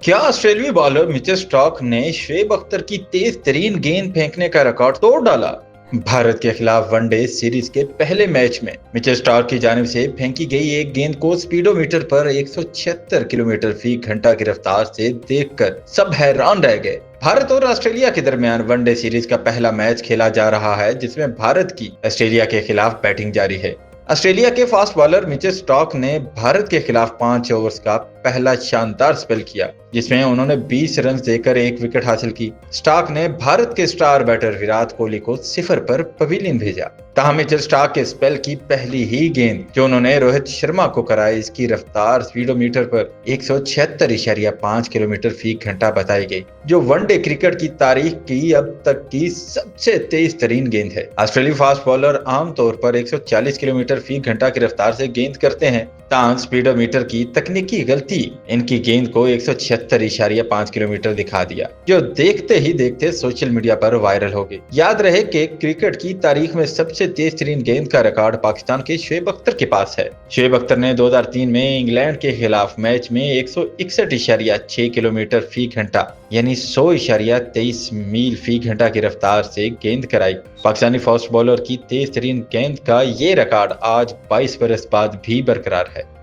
क्या ऑस्ट्रेलियाई bowler Mitchell Starc ने शोएब अख्तर की तेज तरीन गेंद फेंकने का रिकॉर्ड तोड़ डाला? भारत के खिलाफ वनडे सीरीज के पहले मैच में मिचेल स्टार्क की जानिब से फेंकी गई एक गेंद को स्पीडोमीटर पर 176 किलोमीटर फी घंटा की रफ्तार से देखकर सब हैरान रह गए। भारत और ऑस्ट्रेलिया के दरमियान वनडे सीरीज का पहला मैच खेला जा रहा है, जिसमें भारत की ऑस्ट्रेलिया के खिलाफ बैटिंग जारी है। ऑस्ट्रेलिया के फास्ट बॉलर मिचेल स्टार्क ने भारत के खिलाफ 5 ओवर्स का पहला शानदार स्पेल किया, जिसमें उन्होंने 20 रन देकर एक विकेट हासिल की। स्टार्क ने भारत के स्टार बैटर विराट कोहली को 0 पर पवेलियन भेजा। तहाँ मिचेल स्टार्क के स्पेल की पहली ही गेंद जो उन्होंने रोहित शर्मा को कराई, इसकी रफ्तार स्पीडोमीटर पर 176.5 किलोमीटर फी घंटा बताई गई, जो वनडे क्रिकेट की तारीख की अब तक की सबसे तेज तरीन गेंद है। ऑस्ट्रेलियाई फास्ट बॉलर आमतौर पर 140 किलोमीटर फी घंटा की रफ्तार से गेंद करते हैं, ताहम स्पीडोमीटर की तकनीकी गलती इनकी गेंद को 176.5 किलोमीटर दिखा दिया, जो देखते ही देखते सोशल मीडिया पर वायरल हो गई। याद रहे कि क्रिकेट की तारीख में सबसे तेज तरीन गेंद का रिकॉर्ड पाकिस्तान के शोएब अख्तर के पास है। शोएब अख्तर ने 2003 में इंग्लैंड के खिलाफ मैच में 161.6 किलोमीटर फी घंटा यानी 100.23 मील फी घंटा की रफ्तार से गेंद कराई। पाकिस्तानी फास्ट बॉलर की तेज तरीन गेंद का ये रिकॉर्ड आज 22 बरस बाद भी बरकरार है।